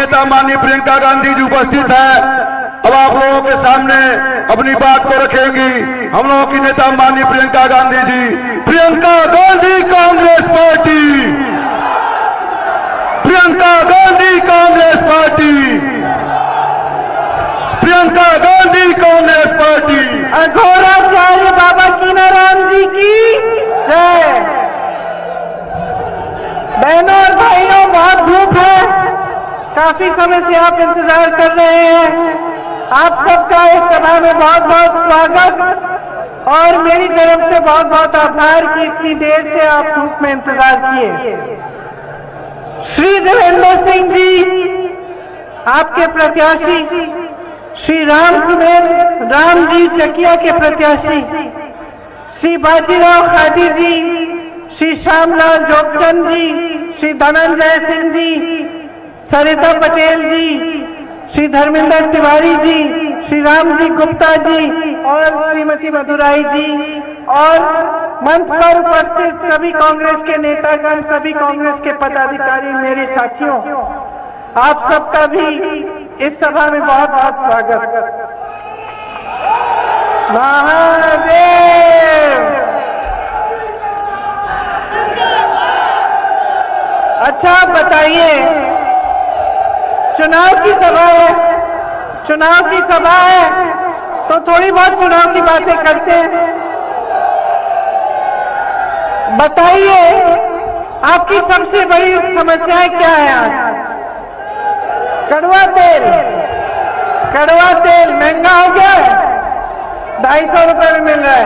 नेता माननीय प्रियंका गांधी जी उपस्थित हैं। अब आप लोगों के सामने अपनी बात को रखेंगी हम लोगों की नेता माननीय Priyanka Gandhi ji. Priyanka Gandhi Congress party, Priyanka Gandhi Congress party, Priyanka Gandhi Congress party. Aghoracharya बाबा कीनाराम जी की जय। बहनों और भाइयों, बहुत धूप है, काफी समय से आप इंतजार कर रहे हैं। आप सबका इस सभा में बहुत बहुत स्वागत और मेरी तरफ से बहुत बहुत आभार कि इतनी देर से आप धूप में इंतजार किए। श्री देवेंद्र सिंह जी, आपके प्रत्याशी, श्री राम जी चकिया के प्रत्याशी, श्री बाजीराव खादी जी, श्री श्यामलाल जोगचंद जी, श्री धनंजय सिंह जी, सरिता पटेल जी, श्री धर्मेंद्र तिवारी जी, श्री राम जी गुप्ता जी और श्रीमती मधुराई जी और मंच पर उपस्थित सभी कांग्रेस के नेतागण, सभी कांग्रेस के पदाधिकारी, मेरे साथियों, आप सबका भी इस सभा में बहुत बहुत स्वागत। महादेव। अच्छा बताइए, चुनाव की सभा है, चुनाव की सभा है तो थोड़ी बहुत चुनाव की बातें करते हैं। बताइए, आपकी सबसे बड़ी समस्याएं क्या है आज? कड़वा तेल महंगा हो गया है, 250 रुपए में मिल रहा है।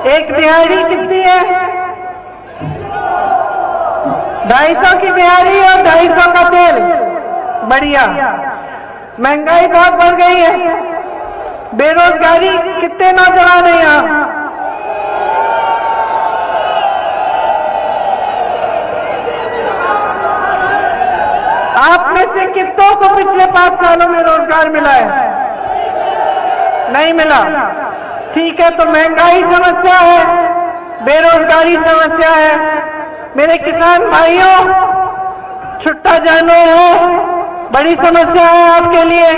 एक दिहाड़ी कितनी है? 250 की दिहाड़ी और 250 का तेल। बढ़िया। महंगाई बहुत बढ़ गई है। बेरोजगारी, कितने नौजवान हैं यहाँ? आप में से कितनों को पिछले 5 सालों में रोजगार मिला है? नहीं मिला। ठीक है, तो महंगाई समस्या है, बेरोजगारी समस्या है। मेरे किसान भाइयों, छुट्टा जानवर हो, बड़ी समस्या है आपके लिए।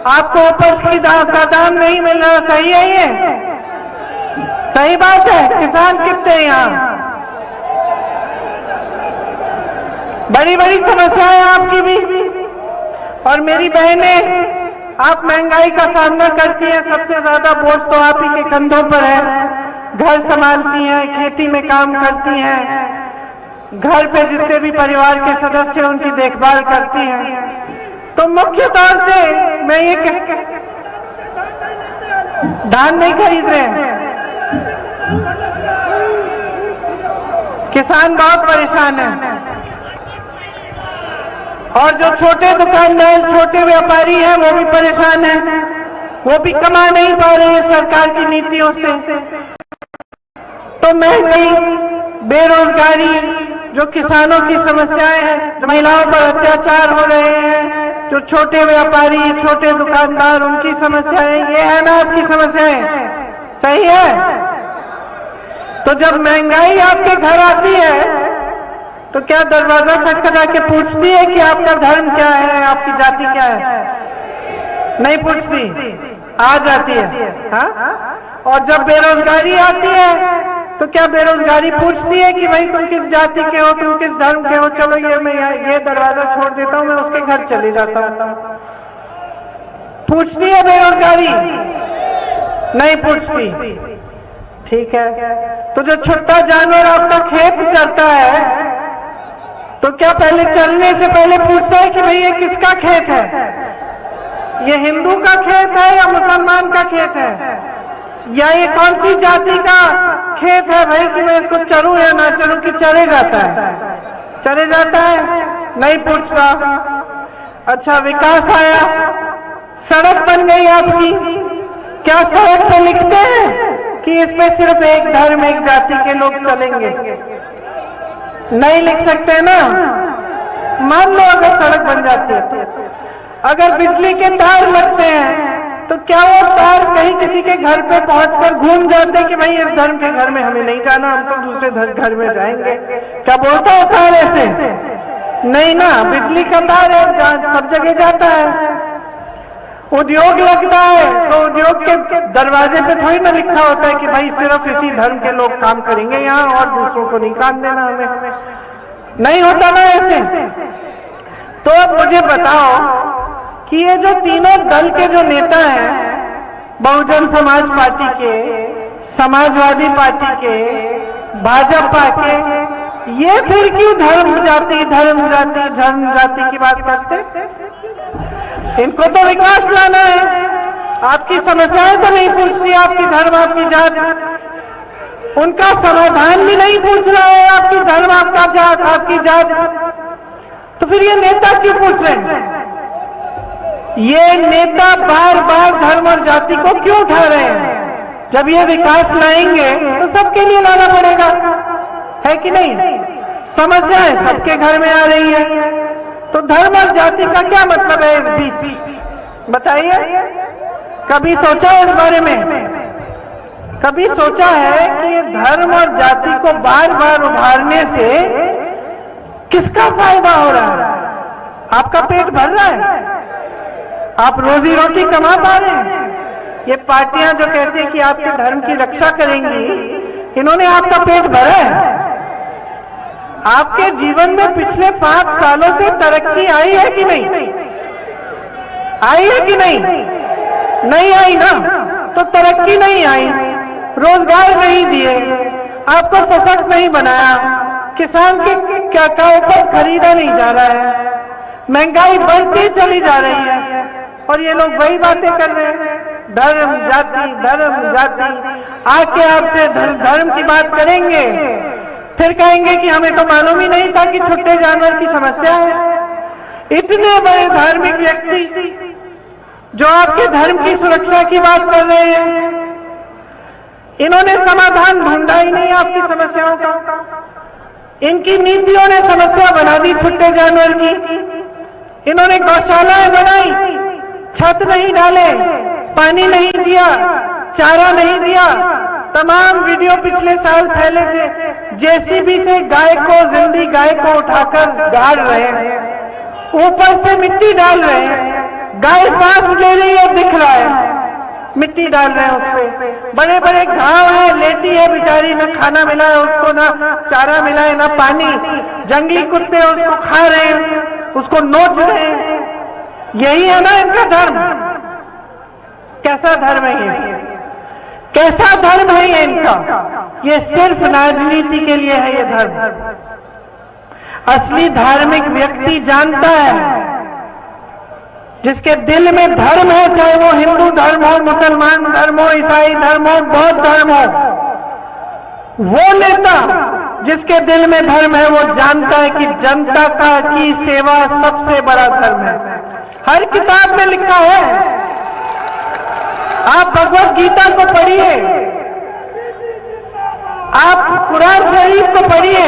आपको उपज की दाम नहीं मिल रहा, सही है ये? सही बात है। किसान कितने हैं यहाँ? बड़ी बड़ी समस्या है आपकी भी। और मेरी बहनें, आप महंगाई का सामना करती हैं, सबसे ज्यादा बोझ तो आप ही के कंधों पर है। घर संभालती हैं, खेती में काम करती हैं, घर पे जितने भी परिवार के सदस्य उनकी देखभाल करती हैं। तो मुख्य तौर से मैं ये धान नहीं खरीद रहे हैं, किसान बहुत परेशान है। और जो छोटे दुकानदार, छोटे व्यापारी हैं, वो भी परेशान हैं, वो भी कमा नहीं पा रहे हैं सरकार की नीतियों से। तो महंगाई, बेरोजगारी, जो किसानों की समस्याएं हैं, जो महिलाओं पर अत्याचार हो रहे हैं, जो छोटे व्यापारी, छोटे दुकानदार, उनकी समस्याएं, ये है ना आपकी समस्याएं? सही है? तो जब महंगाई आपके घर आती है तो क्या दरवाजा खटखटा के पूछती है कि आपका धर्म क्या है, आपकी जाति क्या है? नहीं पूछती, आ जाती है। हाँ? और जब बेरोजगारी आती है तो क्या बेरोजगारी पूछती है कि भाई तुम किस जाति के हो, तुम किस धर्म के हो, चलो ये दरवाजा छोड़ देता हूं, मैं उसके घर चले जाता हूं? पूछती है बेरोजगारी? नहीं पूछती। ठीक है, तो जो छुट्टा जानवर आपका खेत चलता है तो क्या पहले चलने से पहले पूछता है कि भाई ये किसका खेत है? ये हिंदू का खेत है या मुसलमान का खेत है? या ये कौन सी जाति का खेत है भाई कि मैं इसको चलूं या ना चलूं, कि चले जाता है? चले जाता है, नहीं पूछता। अच्छा, विकास आया, सड़क बन गई आपकी, क्या सड़क पे लिखते हैं कि इसमें सिर्फ एक धर्म, एक जाति के लोग चलेंगे? नहीं लिख सकते ना। मान लो अगर सड़क बन जाती है तो अगर बिजली के तार लगते हैं तो क्या वो तार कहीं किसी के घर पे पहुंचकर घूम जाते कि भाई इस धर्म के घर में हमें नहीं जाना, हम तो दूसरे घर में जाएंगे? क्या बोलता है तार ऐसे? नहीं ना, बिजली का तार है, सब जगह जाता है। उद्योग लगता है तो उद्योग के दरवाजे पे थोड़ी ना लिखा होता है कि भाई सिर्फ इसी धर्म के लोग काम करेंगे यहाँ और दूसरों को नहीं काम देना हमें। नहीं होता ना ऐसे। तो अब मुझे बताओ कि ये जो तीनों दल के जो नेता हैं, बहुजन समाज पार्टी के, समाजवादी पार्टी के, भाजपा के, ये फिर क्यों धर्म जाति की बात करते? इनको तो विकास लाना है, आपकी समस्याएं तो नहीं पूछ रही, आपकी धर्म आपकी जात। उनका समाधान भी नहीं पूछ रहा है, आपकी धर्म आपका जात आपकी जात। तो फिर ये नेता क्यों पूछ रहे हैं? ये नेता बार बार धर्म और जाति को क्यों उठा रहे हैं? जब ये विकास लाएंगे तो सबके लिए लाना पड़ेगा, है कि नहीं? समस्याएं सबके घर में आ रही है, तो धर्म और जाति का क्या मतलब है इस बीच? बताइए, कभी सोचा है इस बारे में? कभी सोचा है कि ये धर्म और जाति को बार बार उभारने से किसका फायदा हो रहा है? आपका पेट भर रहा है? आप रोजी रोटी कमा पा रहे हैं? ये पार्टियां जो कहती है कि आपके धर्म की रक्षा करेंगी, इन्होंने आपका पेट भरा है? आपके जीवन में पिछले 5 सालों से तरक्की आई है कि नहीं? आई है कि नहीं? नहीं आई ना, तो तरक्की नहीं आई, रोजगार नहीं दिए, आपको सशक्त नहीं बनाया, किसान के क्या उपज खरीदा नहीं जा रहा है, महंगाई बढ़ती चली जा रही है, और ये लोग वही बातें कर रहे हैं, धर्म जाति। आके आपसे धर्म की बात करेंगे, फिर कहेंगे कि हमें तो मालूम ही नहीं था कि छुट्टे जानवर की समस्या है। इतने बड़े धार्मिक व्यक्ति जो आपके धर्म की सुरक्षा की बात कर रहे हैं, इन्होंने समाधान ढूंढा ही नहीं आपकी समस्याओं का। इनकी नीतियों ने समस्या बना दी छुट्टे जानवर की। इन्होंने गौशालाएं बनाई, छत नहीं डाले, पानी नहीं दिया, चारा नहीं दिया। तमाम वीडियो पिछले साल फैले थे, जेसीबी से जिंदी गाय को उठाकर गाड़ रहे हैं, ऊपर से मिट्टी डाल रहे हैं, गाय सांस ले रही है, दिख रहा है, मिट्टी डाल रहे हैं उस पे। बड़े बड़े घाव है, लेटी है बेचारी, न खाना मिला है उसको, ना चारा मिला है, ना पानी। जंगली कुत्ते उसको खा रहे हैं, उसको नोच रहे हैं। यही है ना इनका धर्म? कैसा धर्म है ये? कैसा धर्म है ये इनका? ये सिर्फ राजनीति के लिए है ये धर्म। असली धार्मिक व्यक्ति जानता है, जिसके दिल में धर्म है, चाहे वो हिंदू धर्म हो, मुसलमान धर्म हो, ईसाई धर्म हो, बौद्ध धर्म हो, वो नेता जिसके दिल में धर्म है, वो जानता है कि जनता की सेवा सबसे बड़ा धर्म है। हर किताब में लिखा है, आप भगवत गीता को पढ़िए, आप कुरान शरीफ को पढ़िए,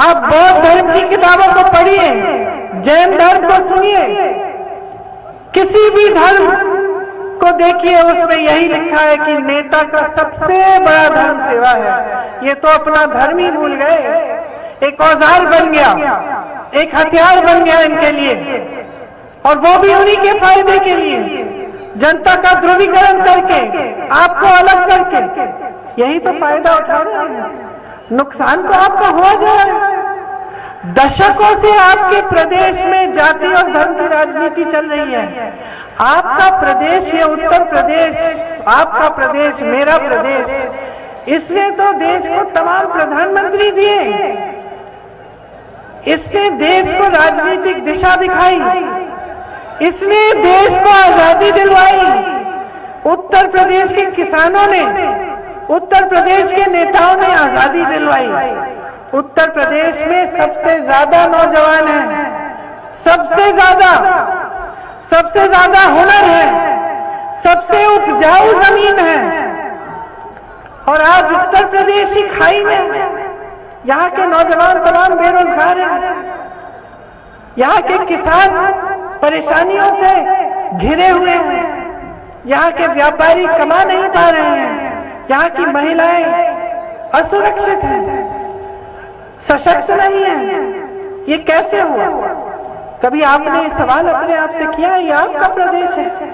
आप बौद्ध धर्म की किताबों को पढ़िए, जैन धर्म को सुनिए, किसी भी धर्म को देखिए, उसमें यही लिखा है कि नेता का सबसे बड़ा धर्म सेवा है। ये तो अपना धर्म ही भूल गए, एक औजार बन गया, एक हथियार बन गया इनके लिए, और वो भी उन्हीं के फायदे के लिए, जनता का ध्रुवीकरण करके, आपको अलग करके। यही तो फायदा उठा रहे हैं, नुकसान तो आपका हुआ जा रहा है। दशकों से आपके प्रदेश में जाति और धर्म की राजनीति चल रही है। आपका प्रदेश, ये उत्तर प्रदेश, आपका प्रदेश, मेरा प्रदेश, इसने तो देश को तमाम प्रधानमंत्री दिए, इसने देश को राजनीतिक दिशा दिखाई, इसने देश को आजादी दिलवाई। उत्तर प्रदेश के किसानों ने, उत्तर प्रदेश के नेताओं ने आजादी दिलवाई। उत्तर प्रदेश में सबसे ज्यादा नौजवान हैं, सबसे ज्यादा हुनर है, सबसे उपजाऊ जमीन है, और आज उत्तर प्रदेश ही खाई में है। यहाँ के नौजवान तमाम बेरोजगार हैं, यहाँ के किसान परेशानियों से घिरे हुए हैं, यहाँ के व्यापारी कमा नहीं पा रहे हैं, यहाँ की महिलाएं असुरक्षित हैं, सशक्त नहीं है, ये कैसे हुआ? कभी आपने ये सवाल अपने आप से किया? ये आपका प्रदेश है,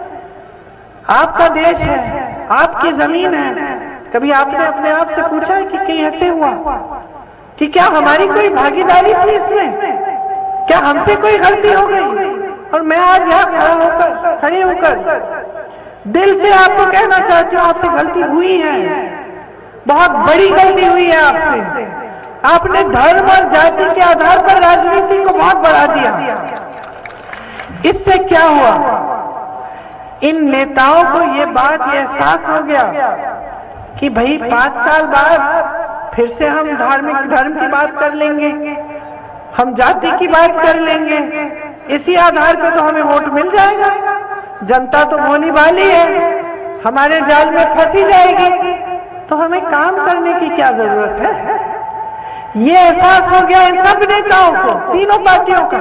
आपका देश है, आपकी जमीन है। कभी आपने अपने आप से पूछा है कि कहीं ऐसे हुआ कि क्या हमारी कोई भागीदारी थी इसमें? क्या हमसे कोई गलती हो गई? और मैं आज यहाँ खड़े होकर दिल से आपको कहना चाहती हूँ, आपसे गलती हुई है, बहुत बड़ी गलती हुई है आपसे। आपने धर्म और जाति के आधार पर राजनीति को बहुत बढ़ा दिया। इससे क्या हुआ? इन नेताओं को ये बात, ये एहसास हो गया कि भाई 5 साल बाद फिर से हम धार्मिक धर्म की बात कर लेंगे, हम जाति की बात कर लेंगे, इसी आधार पर तो हमें वोट मिल जाएगा। जनता तो भोली भाली है, हमारे जाल में फंसी जाएगी, तो हमें काम करने की क्या जरूरत है? ये एहसास हो गया इन सब नेताओं को, तीनों पार्टियों का।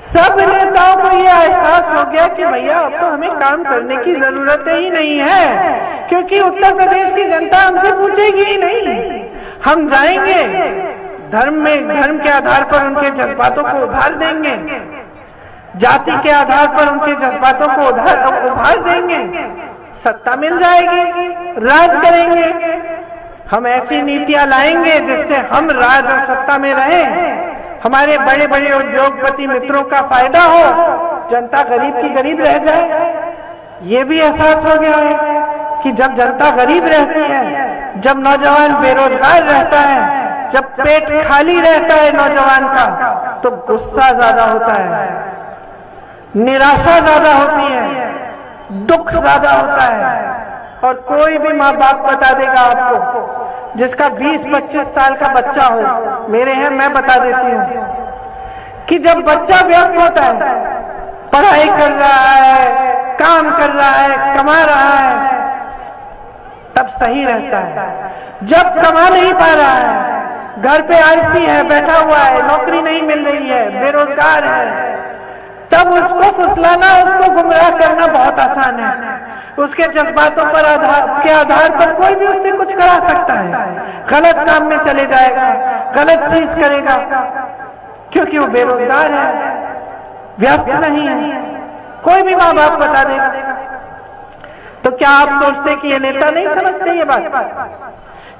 सब नेताओं को यह एहसास हो गया कि भैया अब तो हमें काम करने की जरूरत ही नहीं है, क्योंकि उत्तर प्रदेश की जनता हमसे पूछेगी ही नहीं। हम जाएंगे धर्म के आधार पर उनके जज्बातों को उभार देंगे, जाति के आधार पर उनके जज्बातों को उभार देंगे, सत्ता मिल जाएगी, राज करेंगे। हम ऐसी नीतियां लाएंगे जिससे हम राज और सत्ता में रहें, हमारे बड़े बड़े उद्योगपति मित्रों का फायदा हो, जनता गरीब की गरीब रह जाए। ये भी एहसास हो गया है कि जब जनता गरीब रहती है, जब नौजवान बेरोजगार रहता है, जब पेट खाली रहता है नौजवान का, तो गुस्सा ज्यादा होता है, निराशा ज्यादा होती है, दुख ज्यादा होता है। और कोई भी माँ बाप बता देगा आपको, जिसका 20-25 साल का बच्चा हो, मेरे हैं, मैं बता देती हूँ कि जब बच्चा व्यस्त होता है, पढ़ाई कर रहा है, काम कर रहा है, कमा रहा है, तब सही रहता है। जब कमा नहीं पा रहा है, घर पे आलसी है, बैठा हुआ है, नौकरी नहीं मिल रही है, बेरोजगार है, तब उसको फुसलाना, उसको गुमराह करना बहुत आसान है। उसके जज्बातों पर के आधार पर कोई भी उससे कुछ करा सकता है, गलत काम में चले जाएगा, गलत चीज करेगा, क्योंकि वो बेरोजगार है, व्यस्त नहीं है। कोई भी माँ बाप बता देगा। तो क्या आप सोचते कि ये नेता नहीं समझते ये बात?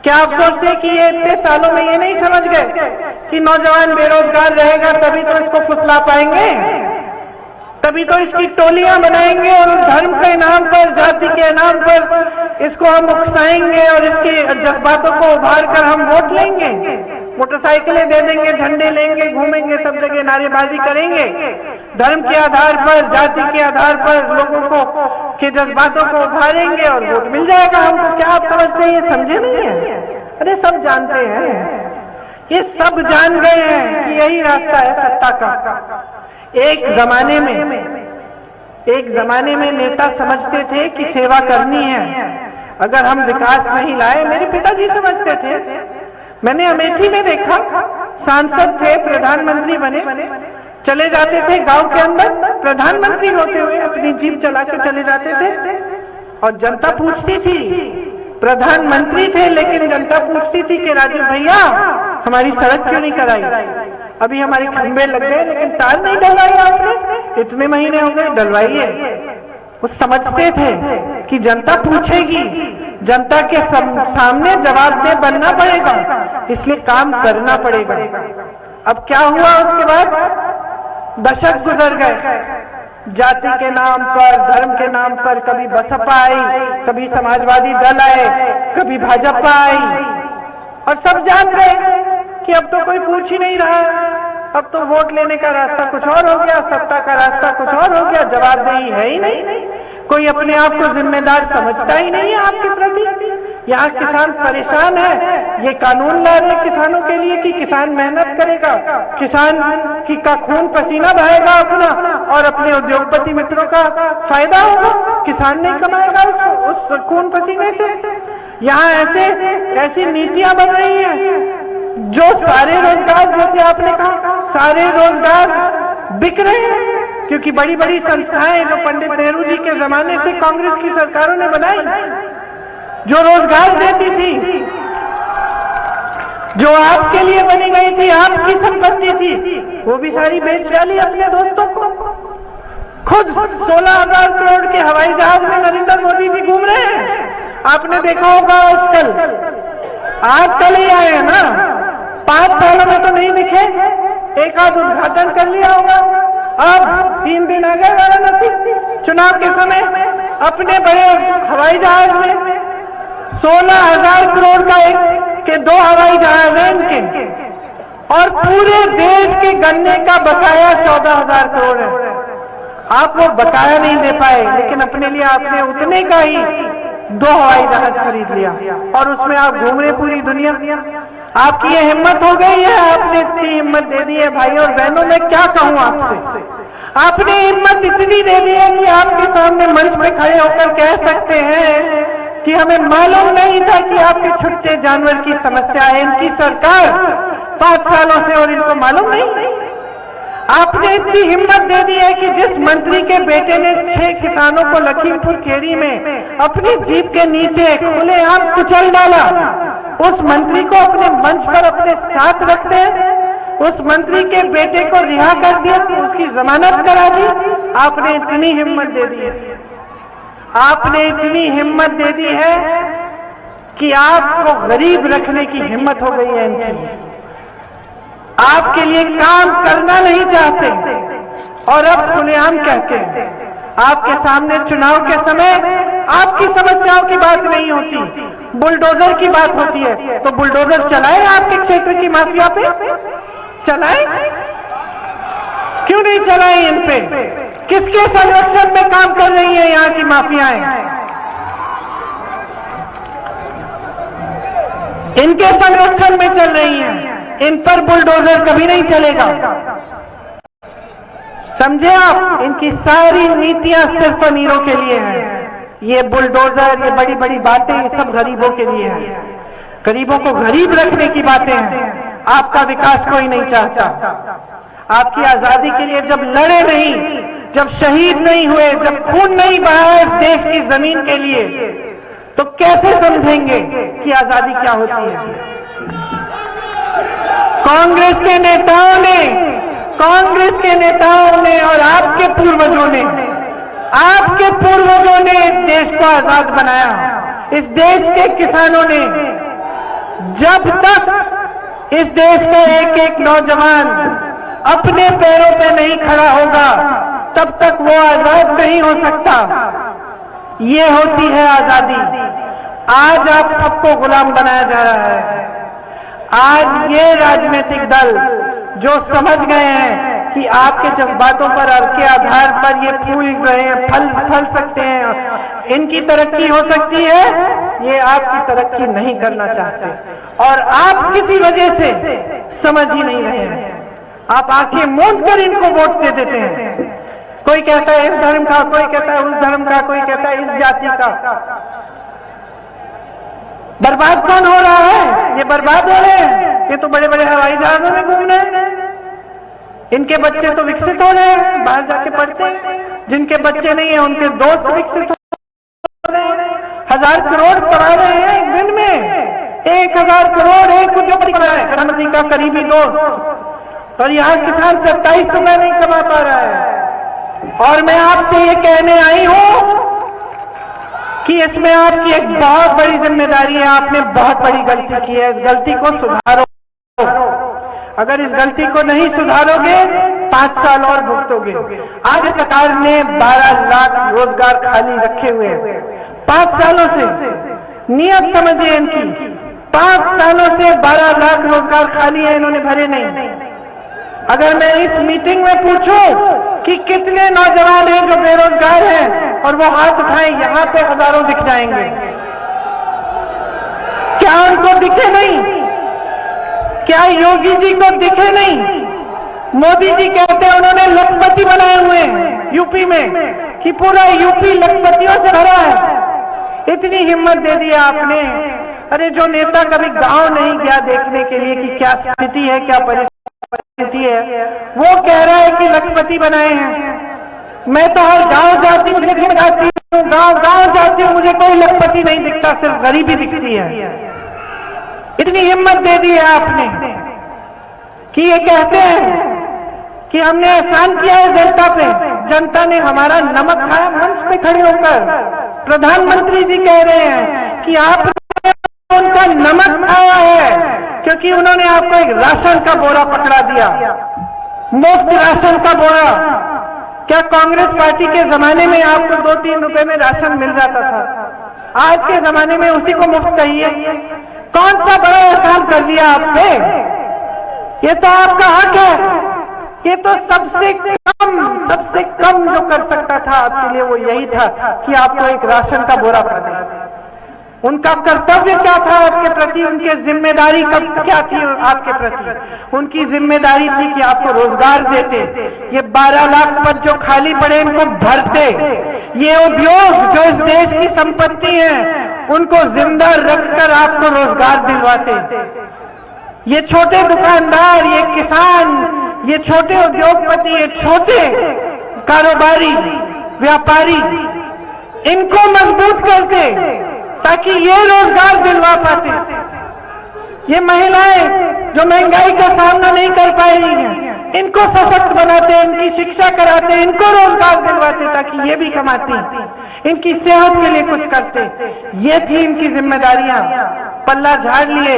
क्या आप सोचते कि ये इतने सालों में ये नहीं समझ गए कि नौजवान बेरोजगार रहेगा तभी तो इसको फुसला पाएंगे, तभी तो इसकी टोलियां बनाएंगे और धर्म के नाम पर, जाति के नाम पर इसको हम उकसाएंगे और इसके जज्बातों को उभार कर हम वोट लेंगे, मोटरसाइकिलें दे देंगे, झंडे लेंगे, घूमेंगे, सब जगह नारेबाजी करेंगे, धर्म के आधार पर, जाति के आधार पर लोगों को के जज्बातों को उभारेंगे और वोट मिल जाएगा हमको। क्या आप समझते हैं? ये समझे नहीं है? अरे सब जानते हैं, ये सब जान गए हैं कि यही रास्ता है सत्ता का। एक जमाने में नेता समझते थे कि सेवा करनी है, अगर हम विकास नहीं लाए, मेरे पिताजी समझते थे, मैंने अमेठी में देखा, सांसद थे, प्रधानमंत्री बने, चले जाते थे गांव के अंदर, प्रधानमंत्री होते हुए अपनी जीप चला के चले जाते थे, और जनता पूछती थी, प्रधानमंत्री थे लेकिन जनता पूछती थी कि राजीव भैया हमारी सड़क क्यों नहीं कराई, अभी हमारे खंबे लग गए लेकिन तार नहीं डलवाई आपने, इतने महीने हो गए, डलवाइए। वो समझते थे कि जनता पूछेगी, जनता के सामने जवाबदेह बनना पड़ेगा, इसलिए काम करना पड़ेगा। अब क्या हुआ उसके बाद? दशक गुजर गए, जाति के नाम पर, धर्म के नाम पर कभी बसपा आई, कभी समाजवादी दल आए, कभी भाजपा आई, और सब जान गए कि अब तो कोई पूछ ही नहीं रहा, अब तो वोट लेने का रास्ता कुछ और हो गया, सत्ता का रास्ता कुछ और हो गया, जवाबदेही है ही नहीं, कोई अपने आप को जिम्मेदार समझता ही नहीं है आपके प्रति। यहाँ किसान परेशान है, ये कानून ला रहे किसानों के लिए कि किसान मेहनत करेगा, किसान का खून पसीना बहेगा अपना, और अपने उद्योगपति मित्रों का फायदा होगा, किसान नहीं कमाएगा उस खून पसीने से। यहाँ ऐसी नीतियां बन रही हैं जो सारे रोजगार, जैसे आपने कहा, सारे रोजगार बिक रहे हैं, क्योंकि बड़ी बड़ी संस्थाएं जो पंडित नेहरू जी के जमाने से कांग्रेस की सरकारों ने बनाई, जो रोजगार देती थी, जो आपके लिए बनी गई थी, आपकी संपत्ति थी, वो भी सारी बेच डाली अपने दोस्तों को। खुद 16,000 करोड़ के हवाई जहाज में नरेंद्र मोदी जी घूम रहे हैं। आपने देखा होगा आजकल ही आए हैं ना, 5 सालों में तो नहीं दिखे, एक आध उद्घाटन कर लिया होगा। अब 3 दिन आ गए वाराणसी चुनाव के समय अपने बड़े हवाई जहाज में 16,000 करोड़ का के 2 हवाई जहाज हैं इनके, और पूरे देश के गन्ने का बकाया 14,000 करोड़ है। आप वो बकाया नहीं दे पाए, लेकिन अपने लिए आपने उतने का ही 2 हवाई जहाज खरीद लिया और उसमें आप घूम रहे पूरी दुनिया। आपकी ये हिम्मत हो गई है, आपने इतनी हिम्मत दे दी है भाई और बहनों, मैं क्या कहूं आपसे। आपने हिम्मत इतनी दे दी है कि आपके सामने मंच में खड़े होकर कह सकते हैं कि हमें मालूम नहीं था कि आपके छुट्टे जानवर की समस्या है। इनकी सरकार 5 सालों से और इनको मालूम नहीं। आपने इतनी हिम्मत दे दी है कि जिस मंत्री के बेटे ने 6 किसानों को लखीमपुर खेड़ी में अपनी जीप के नीचे खुलेआम कुचल डाला, उस मंत्री को अपने मंच पर अपने साथ रखते हैं, उस मंत्री के बेटे को रिहा कर दिया, उसकी जमानत करा दी। आपने इतनी हिम्मत दे दी है, आपने इतनी हिम्मत दे दी है कि आपको गरीब रखने की हिम्मत हो गई है इनकी। आपके लिए काम करना नहीं चाहते और अब खुलेआम कहते हैं। आपके सामने चुनाव के समय आपकी समस्याओं की बात नहीं होती, बुलडोजर की बात होती है। तो बुलडोजर चलाए आपके क्षेत्र की माफिया पे, चलाए, क्यों नहीं चलाए इन पे? किसके संरक्षण में काम कर रही है यहां की माफियाएं? इनके संरक्षण में चल रही हैं, इन पर बुलडोजर कभी नहीं चलेगा। समझे आप? इनकी सारी नीतियां सिर्फ अमीरों के लिए हैं। ये बुलडोजर, ये बड़ी बड़ी बातें, ये सब गरीबों के लिए हैं। गरीबों को गरीब रखने की बातें हैं। आपका विकास कोई नहीं चाहता। आपकी आजादी के लिए जब लड़े नहीं, जब शहीद नहीं हुए, जब खून नहीं बहाया इस देश की जमीन के लिए, तो कैसे समझेंगे कि आजादी क्या होती है? कांग्रेस के नेताओं ने और आपके पूर्वजों ने इस देश को आजाद बनाया। इस देश के किसानों ने, जब तक इस देश का एक एक नौजवान अपने पैरों पे नहीं खड़ा होगा, तब तक वो आजाद नहीं हो सकता। ये होती है आजादी। आज आप सबको गुलाम बनाया जा रहा है। आज ये राजनीतिक दल जो समझ गए हैं कि आपके जज्बातों पर और के आधार पर ये फूल रहे हैं, फल सकते हैं, इनकी तरक्की हो सकती है, ये आपकी तरक्की नहीं करना चाहते और आप किसी वजह से समझ ही नहीं रहे हैं। आप आंखें मूंद कर इनको वोट दे देते हैं। कोई कहता है इस धर्म का, कोई कहता है उस धर्म का, कोई कहता है इस जाति का। बर्बाद कौन हो रहा है? ये बर्बाद हो रहे हैं। ये तो बड़े बड़े हवाई जहाजों में घूम रहे हैं। इनके बच्चे तो विकसित हो रहे हैं, बाहर जाके पढ़ते हैं। जिनके बच्चे नहीं है उनके दोस्त विकसित हो रहे हैं। 1000 करोड़ कमा रहे हैं एक दिन में। 1000 करोड़ एक उद्योगपति कमा रहा है, प्रधानमंत्री का करीबी दोस्त, और यहाँ किसान 27 रुपए नहीं कमा पा रहा है। और मैं आपसे ये कहने आई हूं कि इसमें आपकी एक बहुत बड़ी जिम्मेदारी है। आपने बहुत बड़ी गलती की है, इस गलती को सुधारो। अगर इस गलती को नहीं सुधारोगे 5 साल और भुगतोगे। आज सरकार ने 12 लाख रोजगार खाली रखे हुए हैं 5 सालों से। नियत समझिए इनकी, 5 सालों से 12 लाख रोजगार खाली है, इन्होंने भरे नहीं। अगर मैं इस मीटिंग में पूछूं कि कितने नौजवान हैं जो बेरोजगार हैं और वो हाथ उठाएं, यहां पे हजारों दिख जाएंगे। क्या उनको दिखे नहीं? क्या योगी जी को दिखे नहीं? मोदी जी कहते हैं उन्होंने लखपति बनाए हुए हैं यूपी में, कि पूरा यूपी लखपतियों से भरा है। इतनी हिम्मत दे दी आपने। अरे जो नेता कभी गांव नहीं गया देखने के लिए कि क्या स्थिति है, क्या परिस्थिति है, वो कह रहा है कि लखपति बनाए हैं। मैं तो हर गांव जाती हूँ, गांव जाती हूँ, मुझे कोई लखपति नहीं दिखता, सिर्फ गरीबी दिखती है। इतनी हिम्मत दे दी है आपने कि ये कहते हैं कि हमने एहसान किया है जनता पे, जनता ने हमारा नमक खाया। मंच पे खड़े होकर प्रधानमंत्री जी कह रहे हैं कि आपने उनका नमक खाया है क्योंकि उन्होंने आपको एक राशन का बोरा पकड़ा दिया, मुफ्त राशन का बोरा। क्या कांग्रेस पार्टी के जमाने में आपको 2-3 रुपए में राशन मिल जाता था? आज के जमाने में उसी को मुफ्त कहिए। कौन सा बड़ा एहसान कर दिया आपने? ये तो आपका हक है। ये तो सबसे कम जो कर सकता था आपके लिए वो यही था कि आपको एक राशन का बोरा पा दे। उनका कर्तव्य क्या था आपके प्रति, उनकी जिम्मेदारी क्या थी आपके प्रति? उनकी जिम्मेदारी थी कि आपको रोजगार देते, ये 12 लाख पद जो खाली पड़े इनको भरते, ये उद्योग जो इस देश की संपत्ति है उनको जिंदा रखकर आपको रोजगार दिलवाते। ये छोटे दुकानदार, ये किसान, ये छोटे उद्योगपति, ये छोटे कारोबारी, व्यापारी, इनको मजबूत करते ताकि ये रोजगार दिलवा पाते। ये महिलाएं जो महंगाई का सामना नहीं कर पा रही हैं, इनको सशक्त बनाते, इनकी शिक्षा कराते, इनको रोजगार दिलवाते ताकि ये भी कमाती, इनकी सेहत के लिए कुछ करते। ये थी इनकी जिम्मेदारियां। पल्ला झाड़ लिए,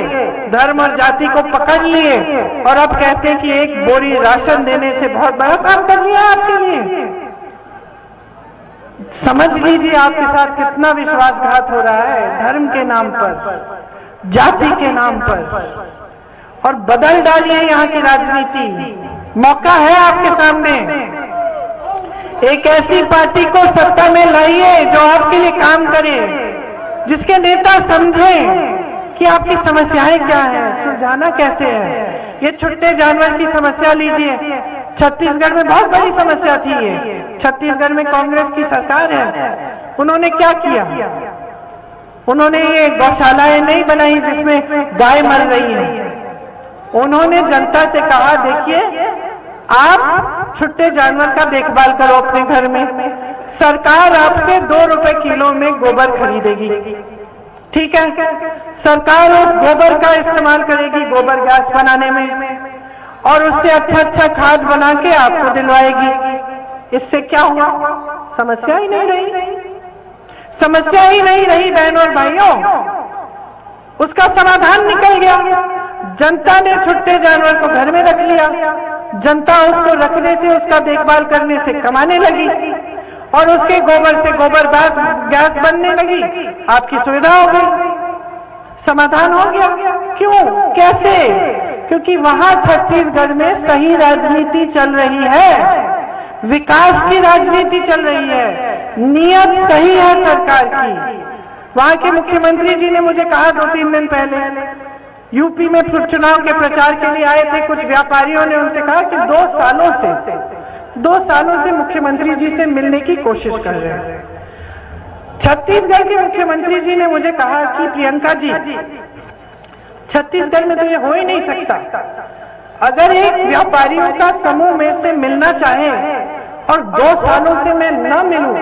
धर्म और जाति को पकड़ लिए और अब कहते हैं कि एक बोरी राशन देने से बहुत बड़ा काम कर लिया आपके लिए। समझ लीजिए आपके साथ कितना विश्वासघात हो रहा है धर्म के नाम पर, जाति के नाम पर। और बदल डालिए यहाँ की राजनीति। मौका है आपके सामने। एक ऐसी पार्टी को सत्ता में लाइए जो आपके लिए काम करे, जिसके नेता समझें कि आपकी समस्याएं क्या हैं, सुलझाना कैसे है। ये छुट्टे जानवर की समस्या लीजिए, छत्तीसगढ़ में बहुत बड़ी समस्या थी ये। छत्तीसगढ़ में कांग्रेस की सरकार है, उन्होंने क्या किया? उन्होंने ये गौशालाएं नहीं बनाई जिसमें गाय मर रही है। उन्होंने जनता से कहा देखिए आप छुट्टे जानवर का देखभाल करो अपने घर में, सरकार आपसे 2 रुपए किलो में गोबर खरीदेगी, ठीक है? सरकार उस गोबर का इस्तेमाल करेगी गोबर गैस बनाने में और उससे अच्छा खाद बना के आपको दिलवाएगी। इससे क्या हुआ? समस्या ही नहीं रही, समस्या ही नहीं रही बहनों और भाइयों। उसका समाधान निकल गया। जनता ने छुट्टे जानवर को घर में रख लिया, जनता उसको रखने से, उसका देखभाल करने से कमाने लगी और उसके गोबर से गोबर गैस बनने लगी। आपकी सुविधा हो गई, समाधान हो गया। क्यों? कैसे? क्योंकि वहां छत्तीसगढ़ में सही राजनीति चल रही है, विकास की राजनीति चल रही है, नियत सही है सरकार की। वहां के मुख्यमंत्री जी ने मुझे कहा 2-3 दिन पहले, यूपी में चुनाव के प्रचार के लिए आए थे, कुछ व्यापारियों ने उनसे कहा कि 2 सालों से मुख्यमंत्री जी से मिलने की कोशिश कर रहे हैं। छत्तीसगढ़ के मुख्यमंत्री जी ने मुझे कहा कि प्रियंका जी, छत्तीसगढ़ में तो ये हो ही नहीं सकता। अगर एक व्यापारियों का समूह मेरे से मिलना चाहे और 2 सालों से मैं न मिलूं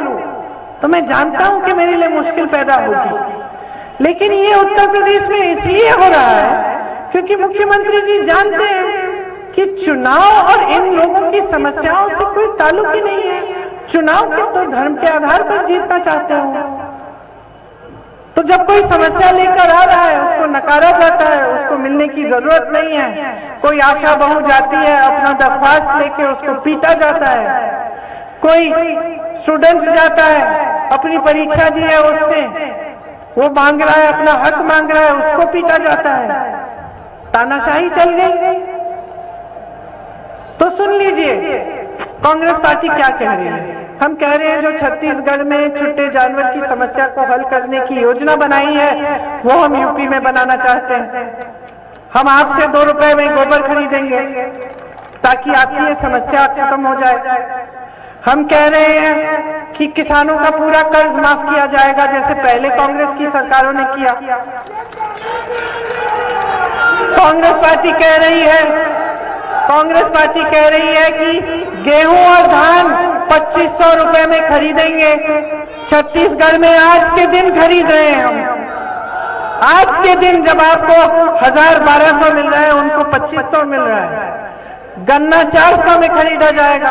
तो मैं जानता हूं कि मेरे लिए मुश्किल पैदा होगी। लेकिन ये उत्तर प्रदेश में इसलिए हो रहा है क्योंकि मुख्यमंत्री जी जानते हैं कि चुनाव और इन लोगों की समस्याओं से कोई ताल्लुक ही नहीं है। चुनाव के तो धर्म के आधार पर जीतना चाहते हो, तो जब कोई समस्या लेकर आ रहा है उसको नकारा जाता है, उसको मिलने की जरूरत नहीं है। कोई आशा बहू जाती है, अपना दरख्वास्त लेके उसको पीटा जाता है। कोई स्टूडेंट जाता है, अपनी परीक्षा दी है उसने, वो मांग रहा है, अपना हक मांग रहा है, उसको पीटा जाता है। तानाशाही चल गई। तो सुन लीजिए कांग्रेस पार्टी क्या कह रही है। हम कह रहे हैं जो छत्तीसगढ़ में छुट्टे जानवर की समस्या को हल करने की योजना बनाई है वो हम यूपी में बनाना चाहते हैं। हम आपसे 2 रुपए में गोबर खरीदेंगे ताकि आपकी ये समस्या खत्म हो जाए। हम कह रहे हैं कि किसानों का पूरा कर्ज माफ किया जाएगा जैसे पहले कांग्रेस की सरकारों ने किया। कांग्रेस पार्टी कह रही है कि गेहूं और धान 2500 रुपए में खरीदेंगे। छत्तीसगढ़ में आज के दिन खरीद रहे हैं हम। आज के दिन जब आपको 1000-1200 मिल रहा है, उनको 2500 मिल रहा है। गन्ना 400 में खरीदा जाएगा।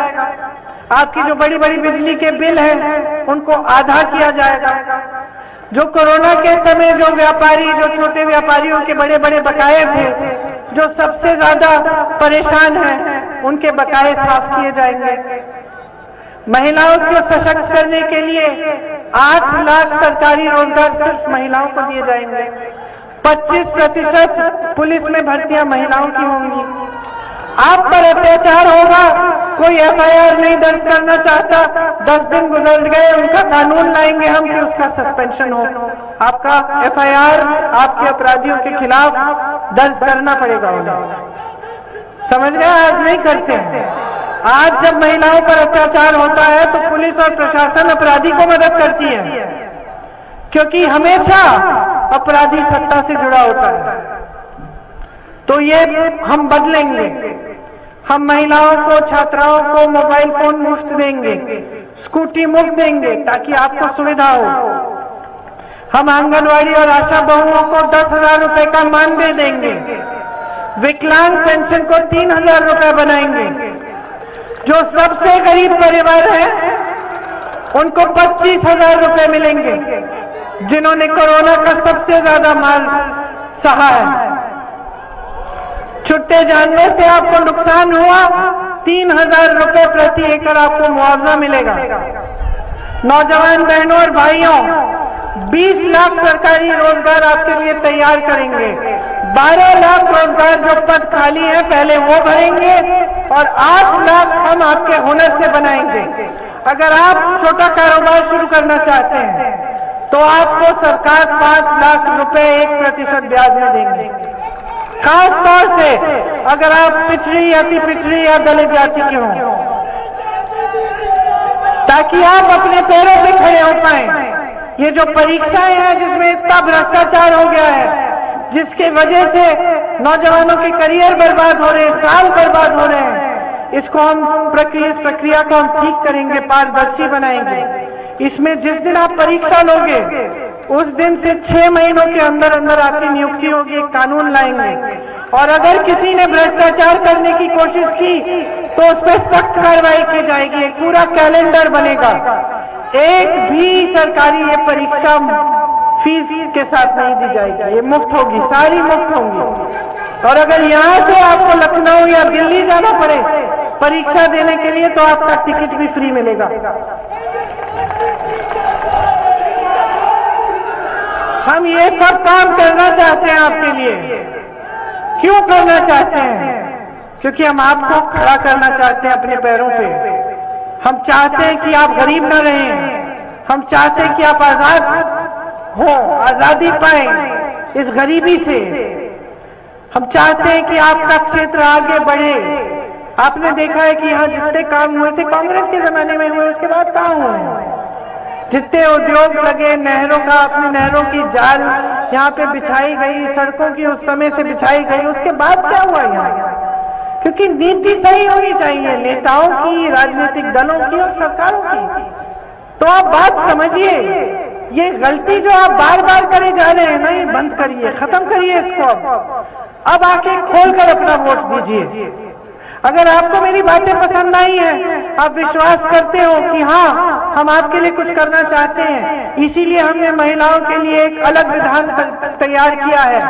आपकी जो बड़ी बड़ी बिजली के बिल हैं, उनको आधा किया जाएगा। जो कोरोना के समय जो व्यापारी, जो छोटे व्यापारियों के बड़े बड़े बकाये थे, जो सबसे ज्यादा परेशान हैं, उनके बकाये साफ किए जाएंगे। महिलाओं को सशक्त करने के लिए 8 लाख सरकारी रोजगार सिर्फ महिलाओं को दिए जाएंगे। 25% पुलिस में भर्तियां महिलाओं की होंगी। आप पर अत्याचार होगा, कोई एफआईआर नहीं दर्ज करना चाहता, 10 दिन गुजर गए, उनका कानून लाएंगे हम कि उसका सस्पेंशन हो। आपका एफआईआर आपके अपराधियों के खिलाफ दर्ज करना पड़ेगा उन्हें। समझ गए? आज नहीं करते हैं। आज जब महिलाओं पर अत्याचार होता है तो पुलिस और प्रशासन अपराधी को मदद करती है, क्योंकि हमेशा अपराधी सत्ता से जुड़ा होता है। तो ये हम बदलेंगे। हम महिलाओं को, छात्राओं को मोबाइल फोन मुफ्त देंगे, स्कूटी मुफ्त देंगे ताकि आपको सुविधा हो। हम आंगनवाड़ी और आशा बहुओं को 10,000 रुपए का मानदेय देंगे। विकलांग पेंशन को 3,000 रुपए बनाएंगे। जो सबसे गरीब परिवार है उनको 25,000 रुपए मिलेंगे, जिन्होंने कोरोना का सबसे ज्यादा मार सहा है। छुट्टे जानने से आपको नुकसान हुआ, 3,000 रुपए प्रति एकड़ आपको मुआवजा मिलेगा। नौजवान बहनों और भाइयों, 20 लाख सरकारी रोजगार आपके लिए तैयार करेंगे। 12 लाख रोजगार जो पद खाली हैं पहले वो भरेंगे और 8 लाख हम आपके हुनर से बनाएंगे। अगर आप छोटा कारोबार शुरू करना चाहते हैं तो आपको सरकार 5 लाख रुपए 1% ब्याज में देंगे। खास तौर से अगर आप पिछड़ी, अति पिछड़ी या दलित जाति के हों, ताकि आप अपने पैरों पे खड़े हो पाएं। ये जो परीक्षाएं हैं जिसमें इतना भ्रष्टाचार हो गया है, जिसके वजह से नौजवानों के करियर बर्बाद हो रहे हैं, साल बर्बाद हो रहे हैं, इसको हम इस प्रक्रिया को हम ठीक करेंगे, पारदर्शी बनाएंगे। इसमें जिस दिन आप परीक्षा लोगे उस दिन से 6 महीनों के अंदर अंदर आपकी नियुक्ति होगी। एक कानून लाएंगे और अगर किसी ने भ्रष्टाचार करने की कोशिश की तो उस पर सख्त कार्रवाई की जाएगी। एक पूरा कैलेंडर बनेगा। एक भी सरकारी ये परीक्षा फीस के साथ नहीं दी जाएगी, ये मुफ्त होगी, सारी मुफ्त होंगी। और अगर यहाँ से आपको लखनऊ या दिल्ली जाना पड़े परीक्षा देने के लिए तो आपका टिकट भी फ्री मिलेगा। हम ये सब काम करना चाहते हैं आपके लिए। क्यों करना चाहते हैं? क्योंकि हम आपको खड़ा करना चाहते हैं अपने पैरों पे। हम चाहते हैं कि आप गरीब ना रहें। हम चाहते हैं कि आप आजाद हो, आजादी पाएं इस गरीबी से। हम चाहते हैं कि आपका क्षेत्र आगे बढ़े। आपने देखा है कि यहाँ जितने काम हुए थे कांग्रेस के जमाने में हुए, उसके बाद कहाँ हुए? जितने उद्योग लगे, नहरों का, अपनी नहरों की जाल यहाँ पे बिछाई गई, सड़कों की उस समय से बिछाई गई, उसके बाद क्या हुआ यहाँ? क्योंकि नीति सही होनी चाहिए नेताओं की, राजनीतिक दलों की और सरकारों की। तो आप बात समझिए, ये गलती जो आप बार बार करे जा रहे हैं ना, ये बंद करिए, खत्म करिए इसको। अब आके खोलकर अपना वोट दीजिए। अगर आपको मेरी बातें पसंद आई हैं, आप विश्वास करते हो कि हाँ हम आपके लिए कुछ करना चाहते हैं, इसीलिए हमने महिलाओं के लिए एक अलग विधान तैयार किया है,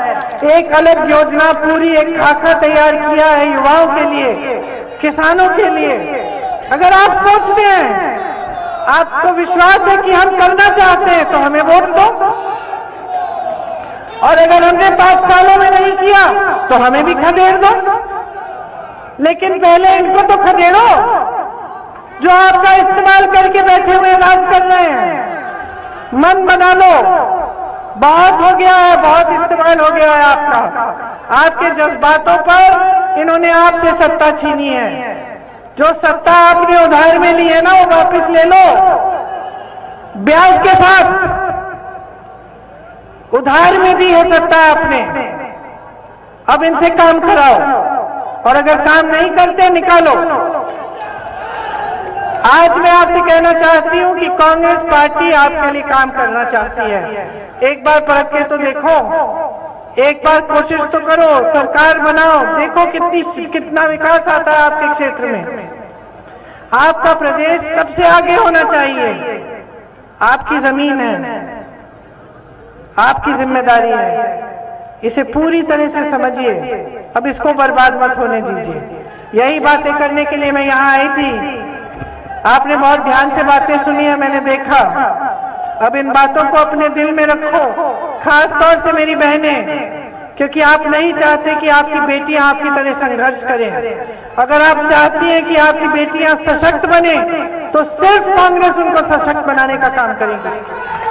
एक अलग योजना, पूरी एक खाका तैयार किया है युवाओं के लिए, किसानों के लिए। अगर आप सोचते हैं, आपको विश्वास है कि हम करना चाहते हैं तो हमें वोट दो। और अगर हमने 5 सालों में नहीं किया तो हमें भी खदेड़ दो। लेकिन पहले इनको तो खदेड़ो जो आपका इस्तेमाल करके बैठे हुए राज कर रहे हैं। मन बना लो, बहुत हो गया है, बहुत इस्तेमाल हो गया है आपका। आपके जज्बातों पर इन्होंने आपसे सत्ता छीनी है। जो सत्ता आपने उधार में ली है ना, वो वापस ले लो ब्याज के साथ। उधार में दी है सत्ता आपने, अब इनसे काम कराओ। और अगर काम नहीं करते निकालो। आज मैं आपसे कहना चाहती हूं कि कांग्रेस पार्टी आपके लिए काम करना चाहती है। एक बार परख के तो देखो, एक बार कोशिश तो करो, सरकार बनाओ, देखो कितना विकास आता है आपके क्षेत्र में। आपका प्रदेश सबसे आगे होना चाहिए। आपकी जमीन है, आपकी जिम्मेदारी है, इसे पूरी तरह से समझिए। अब इसको बर्बाद मत होने दीजिए। यही बातें करने के लिए मैं यहाँ आई थी। आपने बहुत ध्यान से बातें सुनी है, मैंने देखा। अब इन बातों को अपने दिल में रखो, खास तौर से मेरी बहनें, क्योंकि आप नहीं चाहते कि आपकी बेटियां आपकी तरह संघर्ष करें। अगर आप चाहती हैं कि आपकी बेटियां सशक्त बने, तो सिर्फ कांग्रेस उनको सशक्त बनाने का काम करेगी।